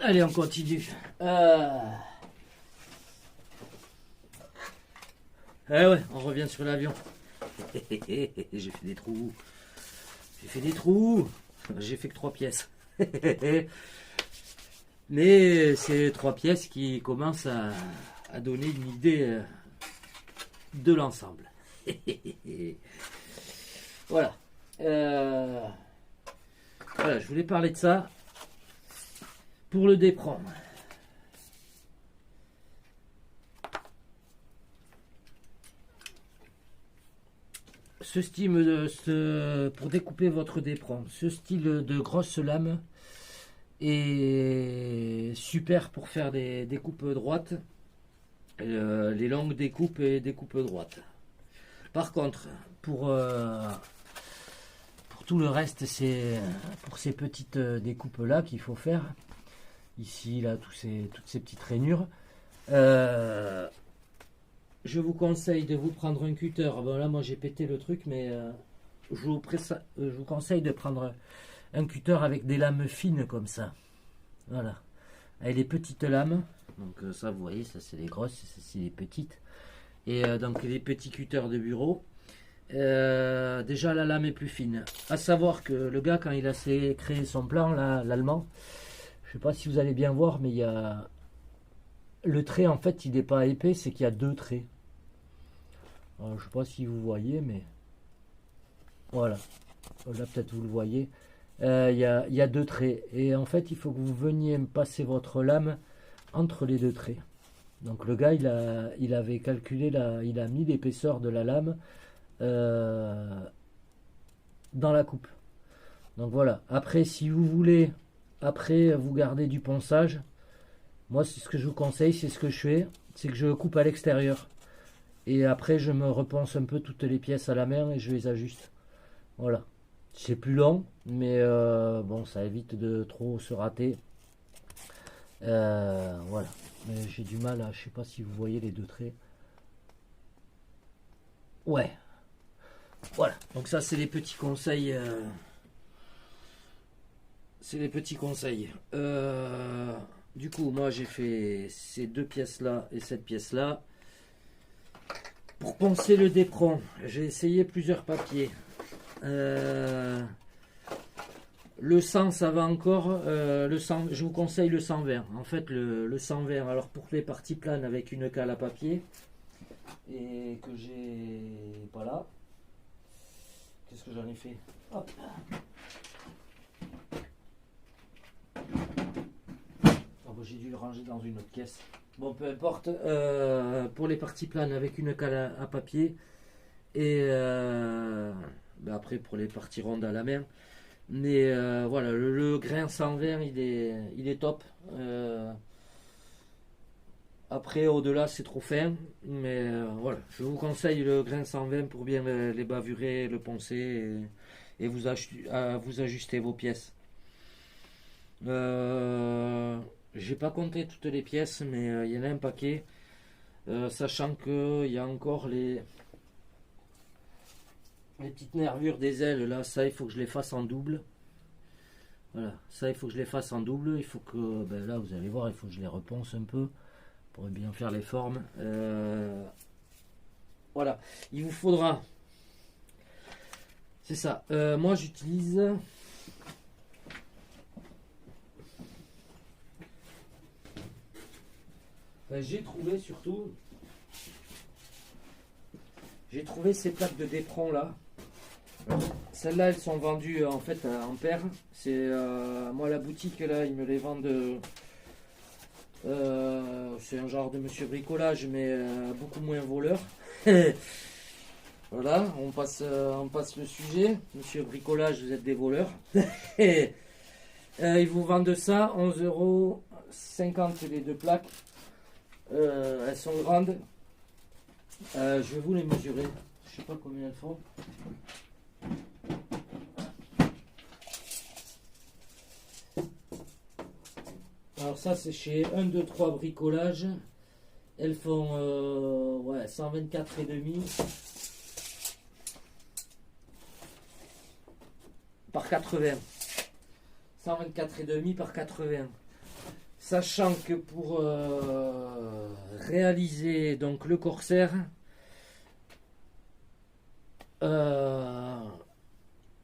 Allez, on continue. Eh ouais, on revient sur l'avion. J'ai fait des trous. J'ai fait des trous. J'ai fait que 3 pièces. Mais c'est 3 pièces qui commencent à donner une idée de l'ensemble. Voilà. Voilà, je voulais parler de ça pour le déprendre. Ce style pour découper votre dépron, ce style de grosse lame est super pour faire des découpes droites, les longues découpes et découpes droites. Par contre, pour tout le reste, c'est pour ces petites découpes là qu'il faut faire. Ici, là, toutes ces petites rainures. Je vous conseille de vous prendre un cutter. Bon là, moi j'ai pété le truc, mais je vous conseille de prendre un cutter avec des lames fines comme ça. Voilà. Avec les petites lames. Donc ça, vous voyez, ça c'est les grosses, ça c'est les petites. Et donc les petits cutters de bureau. Déjà la lame est plus fine. À savoir que le gars, quand il a créé son plan, l'allemand, je sais pas si vous allez bien voir, mais il y a le trait, en fait, il n'est pas épais, c'est qu'il y a 2 traits. Alors, je sais pas si vous voyez, mais voilà. Là, peut-être vous le voyez. Il y a 2 traits. Et en fait, il faut que vous veniez passer votre lame entre les 2 traits. Donc le gars, il avait calculé, il a mis l'épaisseur de la lame dans la coupe. Donc voilà. Après, si vous voulez, après, vous gardez du ponçage. Moi, c'est ce que je vous conseille, c'est ce que je fais, c'est que je coupe à l'extérieur. Et après, je me reponce un peu toutes les pièces à la main et je les ajuste. Voilà. C'est plus long, mais bon, ça évite de trop se rater. Voilà. Mais j'ai du mal à, je sais pas si vous voyez les 2 traits. Ouais. Voilà. Donc ça, c'est les petits conseils. C'est les petits conseils. Du coup, moi, j'ai fait ces 2 pièces-là et cette pièce-là. Pour poncer le dépron, j'ai essayé plusieurs papiers. Le 100, ça va encore. Le 100, je vous conseille le 120. En fait, le 120, alors pour les parties planes avec une cale à papier, et que j'ai pas là. Qu'est-ce que j'en ai fait? Hop. Oh, bah, j'ai dû le ranger dans une autre caisse. Bon, peu importe, pour les parties planes avec une cale à papier et ben après pour les parties rondes à la main. Mais voilà, le grain 120 il est top. Après, au-delà, c'est trop fin. Mais voilà, je vous conseille le grain 120 pour bien les bavurer, le poncer et vous ajuster vos pièces. J'ai pas compté toutes les pièces, mais il y en a un paquet. Sachant qu'il y a encore les petites nervures des ailes, là, ça il faut que je les fasse en double. Voilà, ça il faut que je les fasse en double. Il faut que, ben là vous allez voir, il faut que je les reponce un peu pour bien faire les formes. Voilà, il vous faudra. C'est ça. Moi j'utilise. J'ai trouvé surtout. J'ai trouvé ces plaques de dépron là. Celles-là, elles sont vendues en fait en paire. C'est moi la boutique là, ils me les vendent. C'est un genre de Monsieur Bricolage, mais beaucoup moins voleur. Voilà, on passe le sujet. Monsieur Bricolage, vous êtes des voleurs. Ils vous vendent ça 11,50 € les 2 plaques. Elles sont grandes. Je vais vous les mesurer. Je sais pas combien elles font. Alors ça c'est chez 1, 2, 3 bricolage. Elles font ouais, 124,5 par 80. 124,5 par 80. Sachant que pour réaliser donc le Corsair,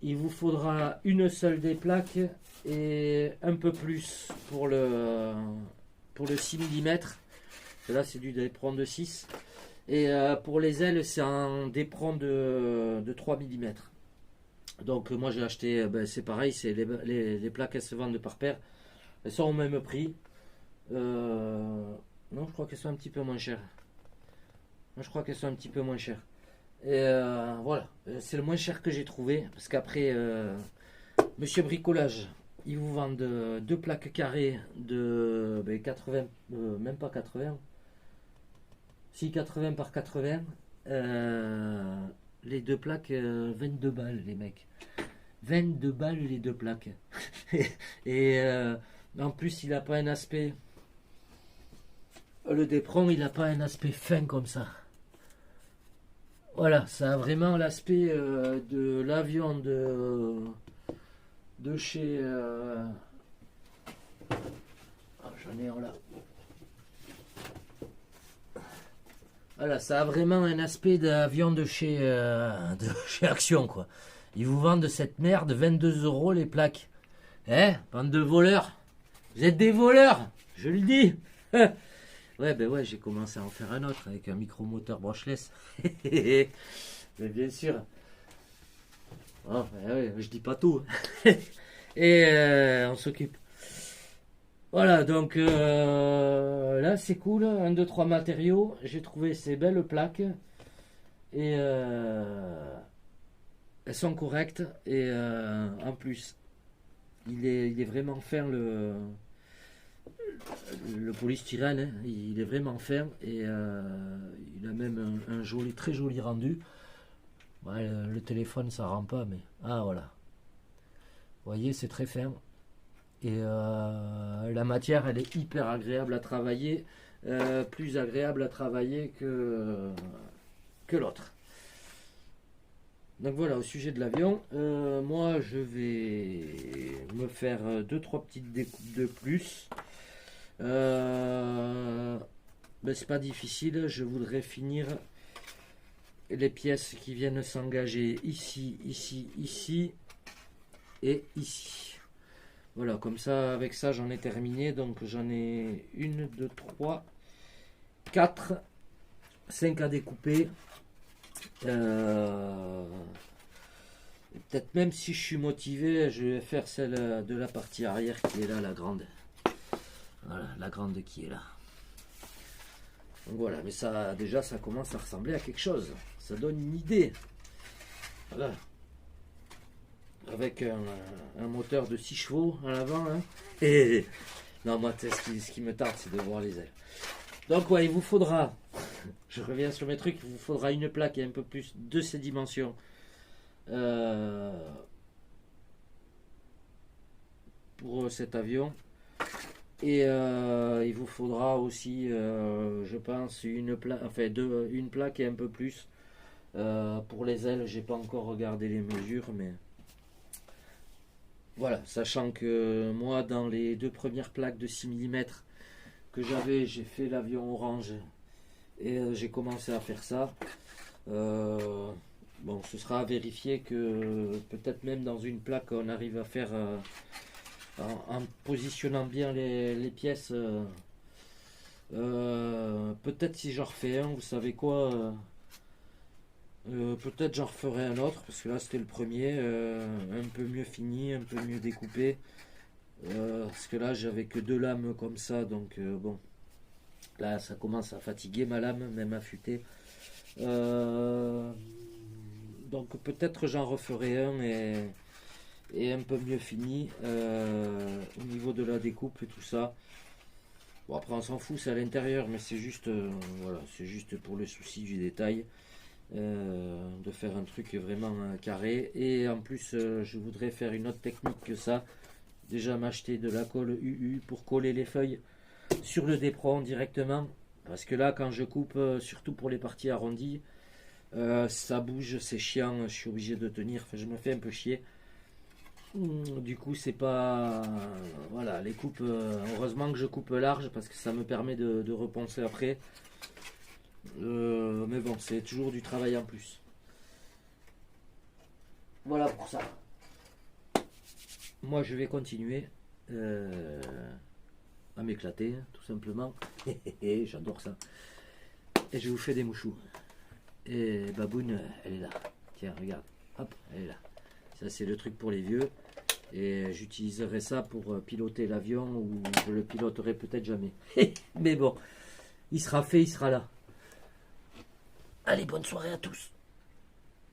il vous faudra une seule des plaques et un peu plus pour le 6 mm. Là c'est du dépron de 6. Et pour les ailes c'est un dépron de 3 mm. Donc moi j'ai acheté, c'est pareil, c'est les plaques elles se vendent par paire. Elles sont au même prix. Non, je crois qu'elles sont un petit peu moins chères. Je crois qu'elles sont un petit peu moins chères. Et voilà, c'est le moins cher que j'ai trouvé. Parce qu'après, Monsieur Bricolage, ils vous vendent deux plaques carrées de 80, même pas 80. Si 80 par 80. Les deux plaques, 22 balles, les mecs. 22 balles les deux plaques. Et en plus, il n'a pas un aspect. Le Dépron, il n'a pas un aspect fin comme ça. Voilà, ça a vraiment l'aspect de l'avion de chez. J'en ai un là. Voilà, ça a vraiment un aspect d'avion de chez Action, quoi. Ils vous vendent cette merde, 22 € les plaques. Hein, bande de voleurs. Vous êtes des voleurs, je le dis. Ouais, ben ouais, j'ai commencé à en faire un autre avec un micromoteur brushless. Mais bien sûr. Oh, ben ouais, je dis pas tout. Et on s'occupe. Voilà, donc là c'est cool. 1, 2, 3 matériaux. J'ai trouvé ces belles plaques. Et elles sont correctes. Et en plus, il est vraiment fin le polystyrène, hein, il est vraiment fin et il a même un joli, très joli rendu. Ouais, le téléphone ça rend pas, mais ah voilà. Vous voyez, c'est très fin et la matière elle est hyper agréable à travailler, plus agréable à travailler que l'autre. Donc voilà, au sujet de l'avion, moi je vais me faire 2-3 petites découpes de plus. C'est pas difficile, je voudrais finir les pièces qui viennent s'engager ici, ici, ici et ici. Voilà, comme ça, avec ça j'en ai terminé. Donc j'en ai 1, 2, 3, 4, 5 à découper. Peut-être même si je suis motivé, je vais faire celle de la partie arrière qui est là, la grande. Voilà, la grande qui est là. Donc voilà, mais ça, déjà, ça commence à ressembler à quelque chose. Ça donne une idée. Voilà. Avec un moteur de 6 chevaux à l'avant. Hein. Et non, moi, ce qui me tarde, c'est de voir les ailes. Donc, ouais, il vous faudra, je reviens sur mes trucs, il vous faudra une plaque et un peu plus de ces dimensions. Pour cet avion. Et il vous faudra aussi, je pense, une plaque et un peu plus. Pour les ailes, j'ai pas encore regardé les mesures, mais voilà, sachant que moi, dans les 2 premières plaques de 6 mm que j'avais, j'ai fait l'avion orange et j'ai commencé à faire ça. Bon, ce sera à vérifier que peut-être même dans une plaque, on arrive à faire. En positionnant bien les pièces, peut-être si j'en refais un, vous savez quoi, peut-être j'en referai un autre, parce que là c'était le premier, un peu mieux fini, un peu mieux découpé, parce que là j'avais que 2 lames comme ça, donc bon, là ça commence à fatiguer ma lame, même affûtée, donc peut-être j'en referai un et un peu mieux fini au niveau de la découpe et tout ça. Bon, après on s'en fout, c'est à l'intérieur, mais c'est juste voilà, c'est juste pour le souci du détail, de faire un truc vraiment carré. Et en plus je voudrais faire une autre technique que ça, déjà m'acheter de la colle UU pour coller les feuilles sur le dépron directement, parce que là quand je coupe, surtout pour les parties arrondies, ça bouge, c'est chiant, je suis obligé de tenir, enfin, je me fais un peu chier. Du coup, c'est pas... Voilà, les coupes... heureusement que je coupe large parce que ça me permet de repenser après. Mais bon, c'est toujours du travail en plus. Voilà pour ça. Moi, je vais continuer à m'éclater, tout simplement. J'adore ça. Et je vous fais des mouchous. Et Baboune, elle est là. Tiens, regarde. Hop, elle est là. Ça, c'est le truc pour les vieux. Et j'utiliserai ça pour piloter l'avion ou je le piloterai peut-être jamais. Mais bon, il sera fait, il sera là. Allez, bonne soirée à tous.